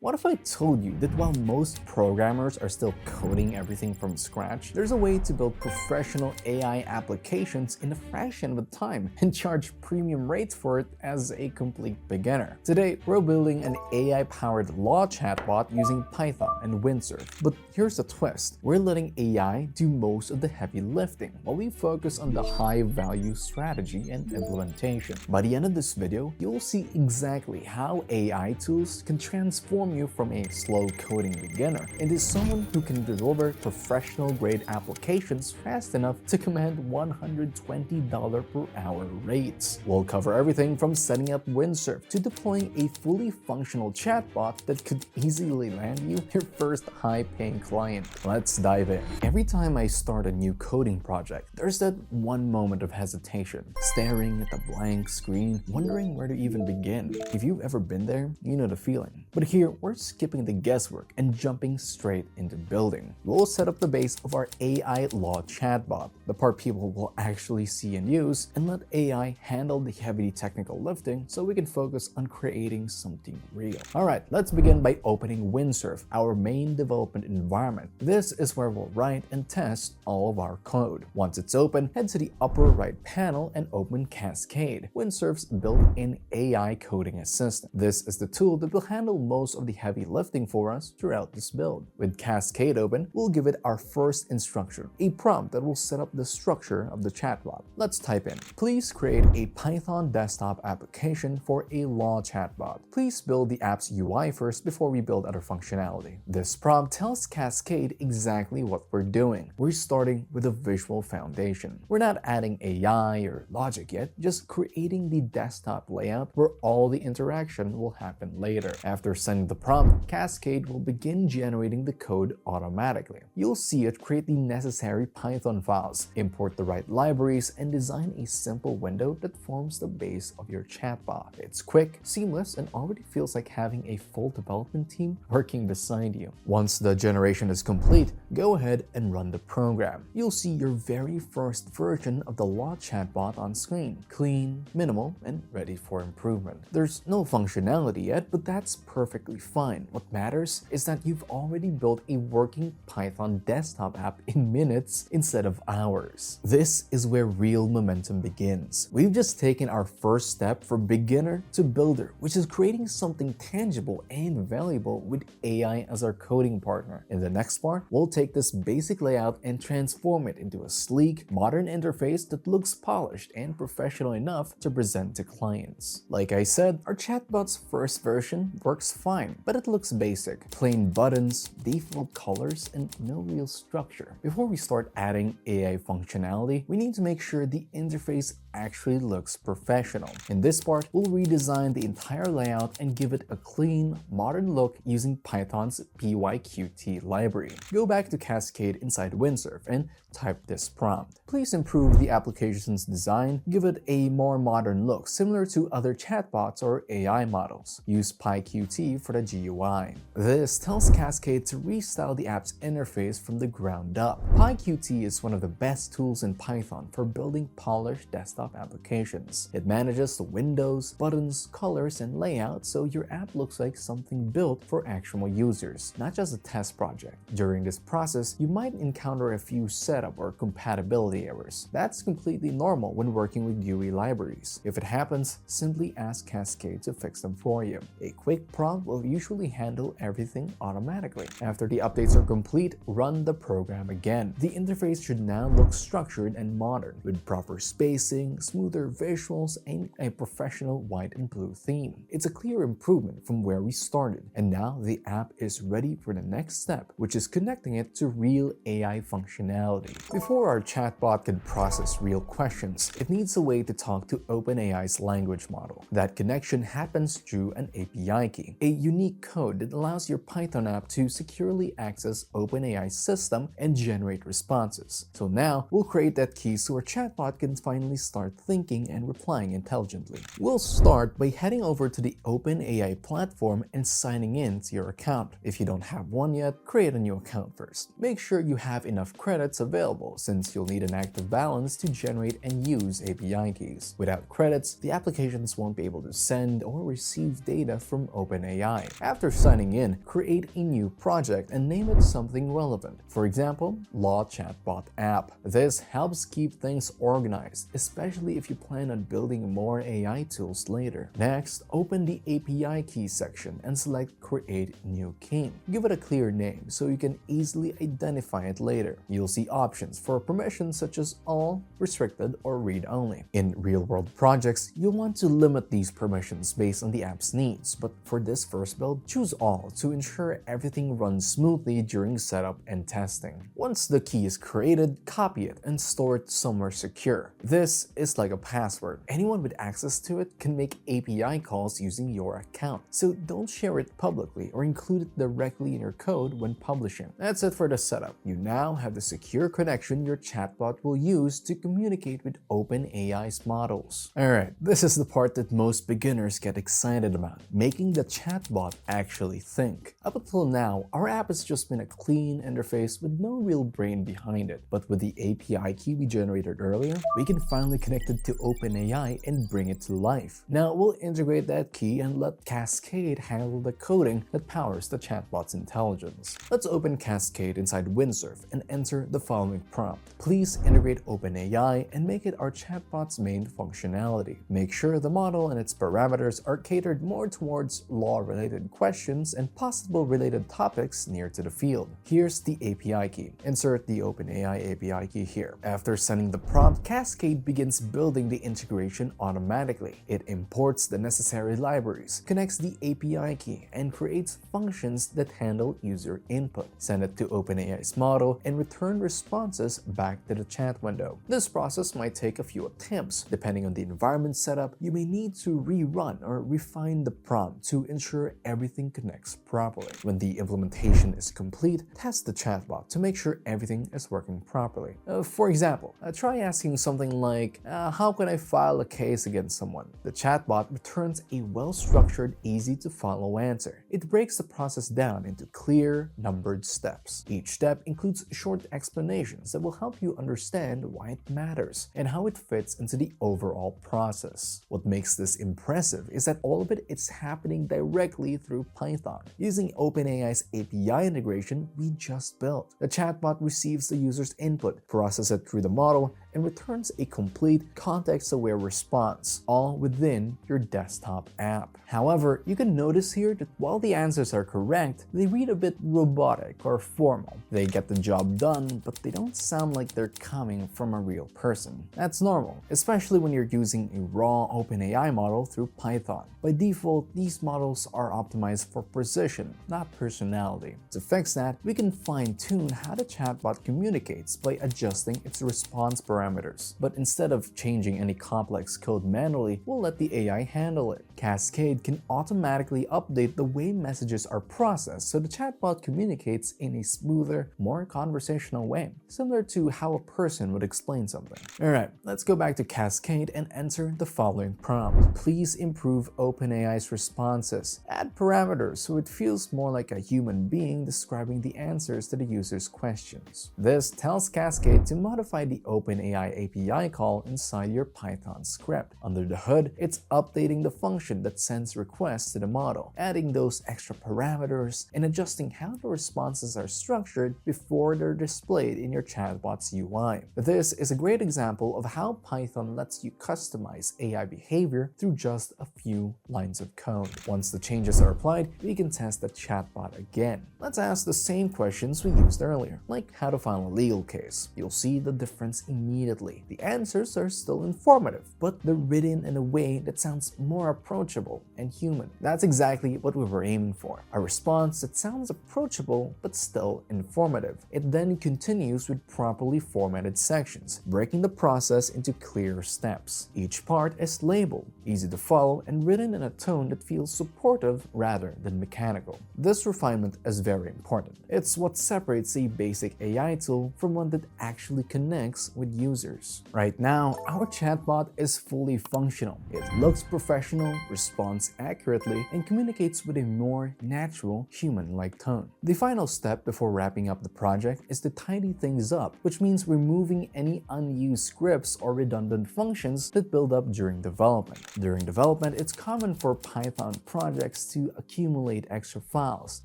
What if I told you that while most programmers are still coding everything from scratch, there's a way to build professional AI applications in a fraction of the time and charge premium rates for it as a complete beginner? Today, we're building an AI-powered law chatbot using Python and Windsurf. But here's the twist. We're letting AI do most of the heavy lifting while we focus on the high-value strategy and implementation. By the end of this video, you'll see exactly how AI tools can transform you from a slow coding beginner into someone who can deliver professional grade applications fast enough to command $120 per hour rates. We'll cover everything from setting up Windsurf to deploying a fully functional chatbot that could easily land you your first high-paying client. Let's dive in. Every time I start a new coding project, there's that one moment of hesitation, staring at the blank screen, wondering where to even begin. If you've ever been there, you know the feeling. But here, we're skipping the guesswork and jumping straight into building. We'll set up the base of our AI law chatbot, the part people will actually see and use, and let AI handle the heavy technical lifting so we can focus on creating something real. Alright, let's begin by opening Windsurf, our main development environment. This is where we'll write and test all of our code. Once it's open, head to the upper right panel and open Cascade, Windsurf's built-in AI coding assistant. This is the tool that will handle most of the heavy lifting for us throughout this build. With Cascade open, we'll give it our first instruction, a prompt that will set up the structure of the chatbot. Let's type in, please create a Python desktop application for a law chatbot. Please build the app's UI first before we build other functionality. This prompt tells Cascade exactly what we're doing. We're starting with a visual foundation. We're not adding AI or logic yet, just creating the desktop layout where all the interaction will happen later. After sending the prompt, Cascade will begin generating the code automatically. You'll see it create the necessary Python files, import the right libraries, and design a simple window that forms the base of your chatbot. It's quick, seamless, and already feels like having a full development team working beside you. Once the generation is complete, go ahead and run the program. You'll see your very first version of the law chatbot on screen, clean, minimal, and ready for improvement. There's no functionality yet, but that's perfectly fine. What matters is that you've already built a working Python desktop app in minutes instead of hours. This is where real momentum begins. We've just taken our first step from beginner to builder, which is creating something tangible and valuable with AI as our coding partner. In the next part, we'll take this basic layout and transform it into a sleek, modern interface that looks polished and professional enough to present to clients. Like I said, our chatbot's first version works fine, but it looks basic. Plain buttons, default colors, and no real structure. Before we start adding AI functionality, we need to make sure the interface actually looks professional. In this part, we'll redesign the entire layout and give it a clean, modern look using Python's pyqt library. Go back to Cascade inside Windsurf and type this prompt. Please improve the application's design, give it a more modern look, similar to other chatbots or AI models. Use pyqt for the GUI. This tells Cascade to restyle the app's interface from the ground up. pyqt is one of the best tools in Python for building polished desktop applications. It manages the windows, buttons, colors, and layout so your app looks like something built for actual users, not just a test project. During this process, you might encounter a few setup or compatibility errors. That's completely normal when working with GUI libraries. If it happens, simply ask Cascade to fix them for you. A quick prompt will usually handle everything automatically. After the updates are complete, run the program again. The interface should now look structured and modern, with proper spacing, smoother visuals, and a professional white and blue theme. It's a clear improvement from where we started, and now the app is ready for the next step, which is connecting it to real AI functionality. Before our chatbot can process real questions, it needs a way to talk to OpenAI's language model. That connection happens through an API key, a unique code that allows your Python app to securely access OpenAI's system and generate responses. So now, we'll create that key so our chatbot can finally start start thinking and replying intelligently. We'll start by heading over to the OpenAI platform and signing in to your account. If you don't have one yet, create a new account first. Make sure you have enough credits available since you'll need an active balance to generate and use API keys. Without credits, the applications won't be able to send or receive data from OpenAI. After signing in, create a new project and name it something relevant. For example, Law Chatbot App. This helps keep things organized, especially if you plan on building more AI tools later. Next, open the API key section and select Create New Key. Give it a clear name so you can easily identify it later. You'll see options for permissions such as all, restricted, or read-only. In real-world projects, you'll want to limit these permissions based on the app's needs, but for this first build, choose all to ensure everything runs smoothly during setup and testing. Once the key is created, copy it and store it somewhere secure. This is like a password. Anyone with access to it can make API calls using your account, so don't share it publicly or include it directly in your code when publishing. That's it for the setup. You now have the secure connection your chatbot will use to communicate with OpenAI's models. Alright, this is the part that most beginners get excited about, making the chatbot actually think. Up until now, our app has just been a clean interface with no real brain behind it, but with the API key we generated earlier, we can finally connect it to OpenAI and bring it to life. Now we'll integrate that key and let Cascade handle the coding that powers the chatbot's intelligence. Let's open Cascade inside Windsurf and enter the following prompt. Please integrate OpenAI and make it our chatbot's main functionality. Make sure the model and its parameters are catered more towards law-related questions and possible related topics near to the field. Here's the API key. Insert the OpenAI API key here. After sending the prompt, Cascade begins building the integration automatically. It imports the necessary libraries, connects the API key, and creates functions that handle user input. Send it to OpenAI's model and return responses back to the chat window. This process might take a few attempts. Depending on the environment setup, you may need to rerun or refine the prompt to ensure everything connects properly. When the implementation is complete, test the chatbot to make sure everything is working properly. For example, try asking something like, how can I file a case against someone? The chatbot returns a well-structured, easy-to-follow answer. It breaks the process down into clear, numbered steps. Each step includes short explanations that will help you understand why it matters and how it fits into the overall process. What makes this impressive is that all of it is happening directly through Python, using OpenAI's API integration we just built. The chatbot receives the user's input, processes it through the model, and returns a complete context-aware response, all within your desktop app. However, you can notice here that while the answers are correct, they read a bit robotic or formal. They get the job done, but they don't sound like they're coming from a real person. That's normal, especially when you're using a raw OpenAI model through Python. By default, these models are optimized for precision, not personality. To fix that, we can fine-tune how the chatbot communicates by adjusting its response parameters. But instead of changing any complex code manually, we'll let the AI handle it. Cascade can automatically update the way messages are processed so the chatbot communicates in a smoother, more conversational way, similar to how a person would explain something. Alright, let's go back to Cascade and enter the following prompt. Please improve OpenAI's responses. Add parameters so it feels more like a human being describing the answers to the user's questions. This tells Cascade to modify the OpenAI API call inside your Python script. Under the hood, it's updating the function that sends requests to the model, adding those extra parameters, and adjusting how the responses are structured before they're displayed in your chatbot's UI. This is a great example of how Python lets you customize AI behavior through just a few lines of code. Once the changes are applied, we can test the chatbot again. Let's ask the same questions we used earlier, like how to file a legal case. You'll see the difference immediately. The answers are still informative, but they're written in a way that sounds more approachable and human. That's exactly what we were aiming for. A response that sounds approachable but still informative. It then continues with properly formatted sections, breaking the process into clear steps. Each part is labeled, easy to follow, and written in a tone that feels supportive rather than mechanical. This refinement is very important. It's what separates a basic AI tool from one that actually connects with humans. users. Right now, our chatbot is fully functional. It looks professional, responds accurately, and communicates with a more natural, human-like tone. The final step before wrapping up the project is to tidy things up, which means removing any unused scripts or redundant functions that build up during development. During development, it's common for Python projects to accumulate extra files,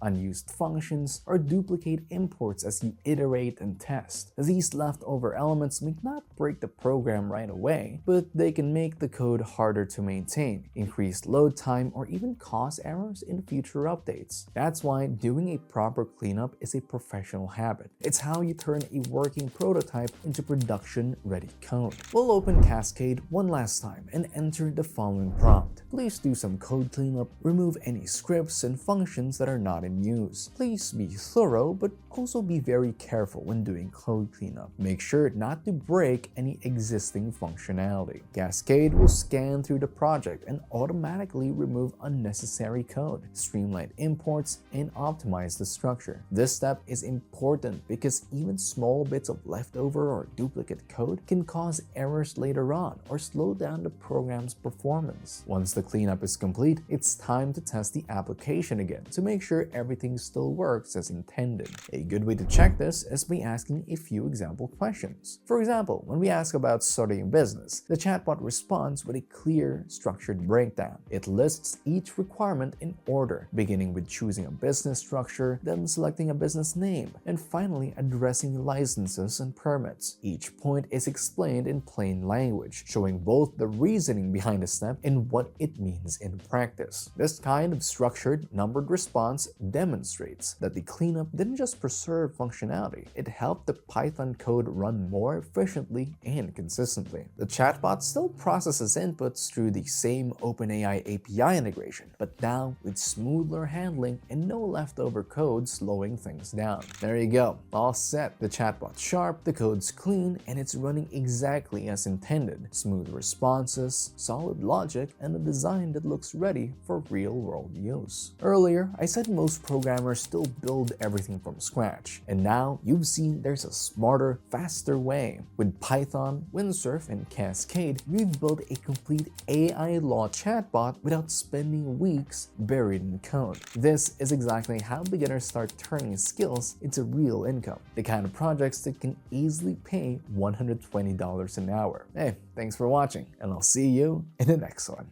unused functions, or duplicate imports as you iterate and test. These leftover elements may not break the program right away, but they can make the code harder to maintain, increase load time, or even cause errors in future updates. That's why doing a proper cleanup is a professional habit. It's how you turn a working prototype into production-ready code. We'll open Cascade one last time and enter the following prompt. Please do some code cleanup, remove any scripts and functions that are not in use. Please be thorough, but also be very careful when doing code cleanup. Make sure not to break any existing functionality. Cascade will scan through the project and automatically remove unnecessary code, streamline imports, and optimize the structure. This step is important because even small bits of leftover or duplicate code can cause errors later on or slow down the program's performance. Once the cleanup is complete, it's time to test the application again to make sure everything still works as intended. A good way to check this is by asking a few example questions. For example, when we ask about starting a business, the chatbot responds with a clear, structured breakdown. It lists each requirement in order, beginning with choosing a business structure, then selecting a business name, and finally addressing licenses and permits. Each point is explained in plain language, showing both the reasoning behind the step and what it means in practice. This kind of structured, numbered response demonstrates that the cleanup didn't just preserve functionality, it helped the Python code run more efficiently and consistently. The chatbot still processes inputs through the same OpenAI API integration, but now with smoother handling and no leftover code slowing things down. There you go, all set. The chatbot's sharp, the code's clean, and it's running exactly as intended. Smooth responses, solid logic, and a design that looks ready for real-world use. Earlier, I said most programmers still build everything from scratch, and now you've seen there's a smarter, faster way. With Python, Windsurf, and Cascade, we've built a complete AI law chatbot without spending weeks buried in code. This is exactly how beginners start turning skills into real income, the kind of projects that can easily pay $120 an hour. Hey, thanks for watching, and I'll see you in the next one.